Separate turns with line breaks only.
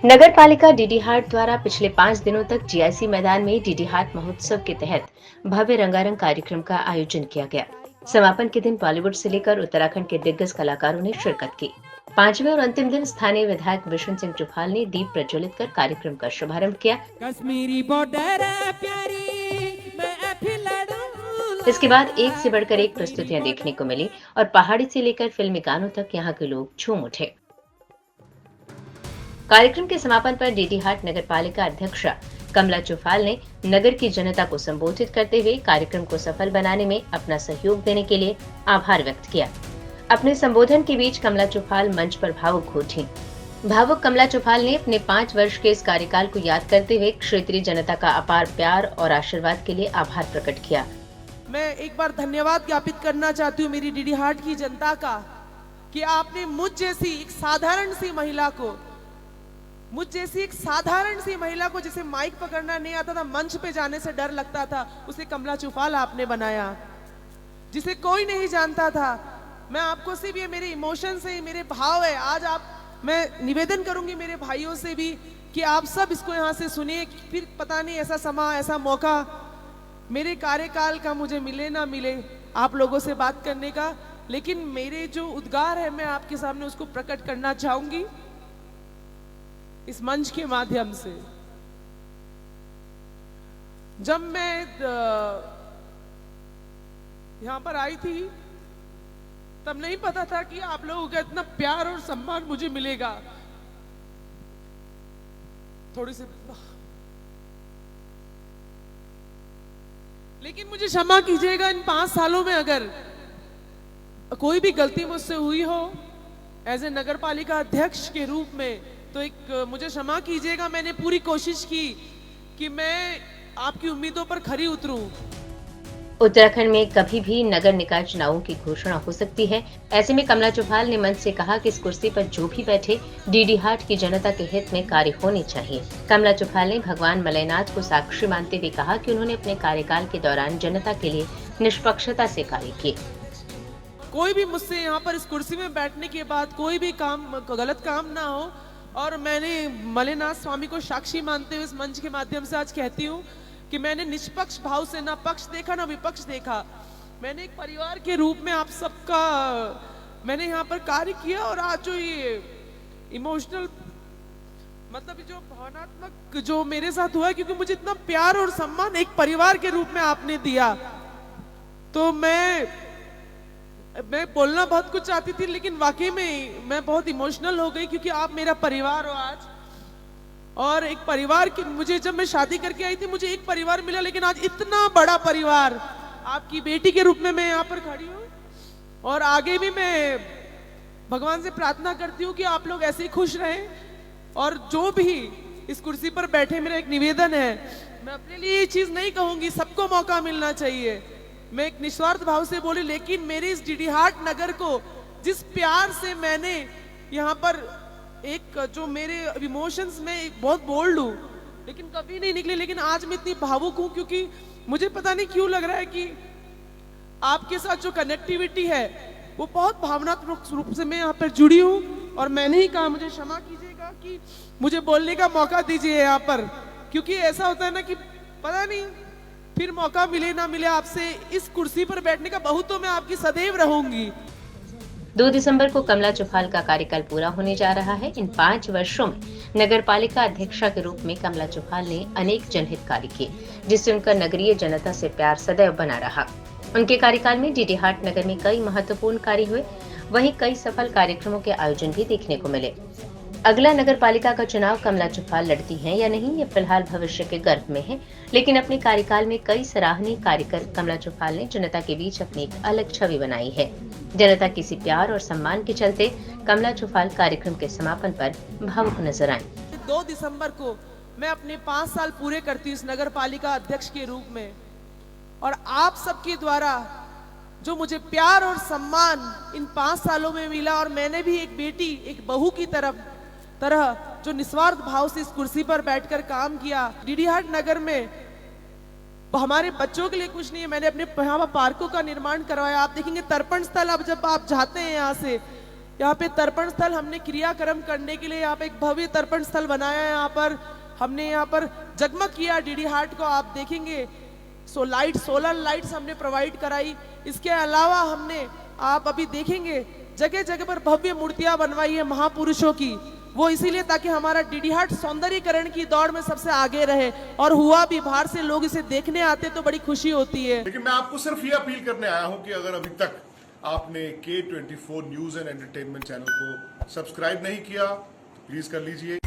नगर पालिका डीडी हाट द्वारा पिछले 5 दिनों तक जीआईसी मैदान में डीडी हाट महोत्सव के तहत भव्य रंगारंग कार्यक्रम का आयोजन किया गया। समापन के दिन बॉलीवुड से लेकर उत्तराखंड के दिग्गज कलाकारों ने शिरकत की। पांचवें और अंतिम दिन स्थानीय विधायक विशन सिंह चुफाल ने दीप प्रज्वलित कर कार्यक्रम का शुभारंभ किया।
कश्मीरी बॉर्डर प्यारी मैं फिर लड़ूं।
इसके बाद एक से बढ़कर एक प्रस्तुतियां देखने को मिली और पहाड़ी से लेकर फिल्मी गानों तक यहाँ के लोग झूम उठे। कार्यक्रम के समापन पर डीडी हाट नगर पालिका अध्यक्षा कमला चुफाल ने नगर की जनता को संबोधित करते हुए कार्यक्रम को सफल बनाने में अपना सहयोग देने के लिए आभार व्यक्त किया। अपने संबोधन के बीच कमला चुफाल मंच पर भावुक हो उठी। भावुक कमला चुफाल ने अपने 5 वर्ष के इस कार्यकाल को याद करते हुए क्षेत्रीय जनता का अपार प्यार और आशीर्वाद के लिए आभार प्रकट किया।
मैं एक बार धन्यवाद ज्ञापित करना चाहती हूँ मेरी डीडी हाट की जनता का कि आपने मुझ जैसी एक साधारण सी महिला को जिसे माइक पकड़ना नहीं आता था, मंच पे जाने से डर लगता था, उसे कमला चुफाल आपने बनाया, जिसे कोई नहीं जानता था। मैं आपको सिर्फ ये मेरे इमोशन से, मेरे भाव है। आज मैं निवेदन करूंगी मेरे भाइयों से भी कि आप सब इसको यहाँ से सुनिए। फिर पता नहीं ऐसा समा, ऐसा मौका मेरे कार्यकाल का मुझे मिले ना मिले आप लोगों से बात करने का, लेकिन मेरे जो उद्गार है मैं आपके सामने उसको प्रकट करना चाहूंगी इस मंच के माध्यम से। जब मैं यहां पर आई थी तब नहीं पता था कि आप लोगों का इतना प्यार और सम्मान मुझे मिलेगा। थोड़ी सी लेकिन मुझे क्षमा कीजिएगा, इन 5 सालों में अगर कोई भी गलती मुझसे हुई हो एज ए नगर पालिका अध्यक्ष के रूप में, तो एक मुझे क्षमा कीजिएगा। मैंने पूरी कोशिश की कि मैं आपकी उम्मीदों पर खरी उतरूं।
उत्तराखंड में कभी भी नगर निकाय चुनावों की घोषणा हो सकती है। ऐसे में कमला चुफाल ने मंच से कहा कि इस कुर्सी पर जो भी बैठे, डीडी हाट की जनता के हित में कार्य होने चाहिए। कमला चुफाल ने भगवान मलयनाथ को साक्षी मानते हुए कहा कि उन्होंने अपने कार्यकाल के दौरान जनता के लिए निष्पक्षता से कार्य किए।
कोई भी मुझसे यहाँ पर इस कुर्सी में बैठने के बाद कोई भी गलत काम ना हो, और मैंने मलयनाथ स्वामी को साक्षी मानते हुए इस मंच के माध्यम से आज कहती हूँ कि मैंने निष्पक्ष भाव से ना पक्ष देखा ना विपक्ष देखा। मैंने एक परिवार के रूप में आप सबका मैंने यहाँ पर कार्य किया, और आज जो ये इमोशनल मतलब जो भावनात्मक जो मेरे साथ हुआ, क्योंकि मुझे इतना प्यार और सम्मान एक परिवार के रूप में आपने दिया, तो मैं बोलना बहुत कुछ चाहती थी, लेकिन वाकई में मैं बहुत इमोशनल हो गई, क्योंकि आप मेरा परिवार हो आज। और एक परिवार की मुझे, जब मैं शादी करके आई थी मुझे एक परिवार मिला, लेकिन आज इतना बड़ा परिवार आपकी बेटी के रूप में मैं यहाँ पर खड़ी हूँ। और आगे भी मैं भगवान से प्रार्थना करती हूँ कि आप लोग ऐसे ही खुश रहें, और जो भी इस कुर्सी पर बैठे, मेरा एक निवेदन है, मैं अपने लिए ये चीज नहीं कहूंगी, सबको मौका मिलना चाहिए। मैं एक निस्वार्थ भाव से बोली, लेकिन मेरे इस डीडी हाट नगर को जिस प्यार से मैंने यहाँ पर एक जो मेरे इमोशंस में बहुत बोल्ड हूँ, लेकिन कभी नहीं निकले, लेकिन आज मैं इतनी भावुक हूँ, क्योंकि मुझे पता नहीं क्यों लग रहा है कि आपके साथ जो कनेक्टिविटी है वो बहुत भावनात्मक रूप से मैं यहाँ पर जुड़ी हूँ। और मैंने ही कहा, मुझे क्षमा कीजिएगा कि मुझे बोलने का मौका दीजिए यहाँ पर, क्योंकि ऐसा होता है ना कि पता नहीं फिर मौका मिले ना मिले आपसे इस कुर्सी पर बैठने का, बहुत तो मैं आपकी सदैव रहूंगी।
2 दिसंबर को कमला चुफाल का कार्यकाल पूरा होने जा रहा है। इन 5 वर्षों में नगर पालिका अध्यक्षा के रूप में कमला चुफाल ने अनेक जनहित कार्य किए, जिससे उनका नगरीय जनता से प्यार सदैव बना रहा। उनके कार्यकाल में डीडी हाट नगर में कई महत्वपूर्ण कार्य हुए, वहीं कई सफल कार्यक्रमों के आयोजन भी देखने को मिले। अगला नगर पालिका का चुनाव कमला चुफाल लड़ती हैं या नहीं, ये फिलहाल भविष्य के गर्भ में है, लेकिन अपने कार्यकाल में कई सराहनीय कार्य कर कमला चुफाल ने जनता के बीच अपनी एक अलग छवि बनाई है। जनता किसी प्यार और सम्मान के चलते कमला चुफाल कार्यक्रम के समापन पर भावुक नजर आए।
2 दिसंबर को मैं अपने 5 साल पूरे करती हूँ इस नगर पालिका अध्यक्ष के रूप में, और आप सबके द्वारा जो मुझे प्यार और सम्मान इन 5 सालों में मिला, और मैंने भी एक बेटी, एक बहू की तरह जो निस्वार्थ भाव से इस कुर्सी पर बैठकर काम किया। डीडी हाट नगर में हमारे बच्चों के लिए कुछ नहीं है, मैंने अपने यहाँ पार्कों का निर्माण करवाया। आप देखेंगे तर्पण स्थल, अब जब आप जाते हैं यहाँ से यहाँ पे तर्पण स्थल हमने क्रियाक्रम करने के लिए यहाँ पे एक भव्य तर्पण स्थल बनाया है। यहाँ पर हमने यहाँ पर जगमग किया डीडी हाट को, आप देखेंगे। सोलर लाइट्स हमने प्रोवाइड कराई। इसके अलावा हमने, आप अभी देखेंगे, जगह जगह पर भव्य मूर्तियां बनवाई है महापुरुषों की। वो इसीलिए ताकि हमारा डीडी हाट सौंदर्यीकरण की दौड़ में सबसे आगे रहे, और हुआ भी। बाहर से लोग इसे देखने आते तो बड़ी खुशी होती है।
लेकिन मैं आपको सिर्फ ये अपील करने आया हूं कि अगर अभी तक आपने K24 news and entertainment channel को सब्सक्राइब नहीं किया तो प्लीज कर लीजिए।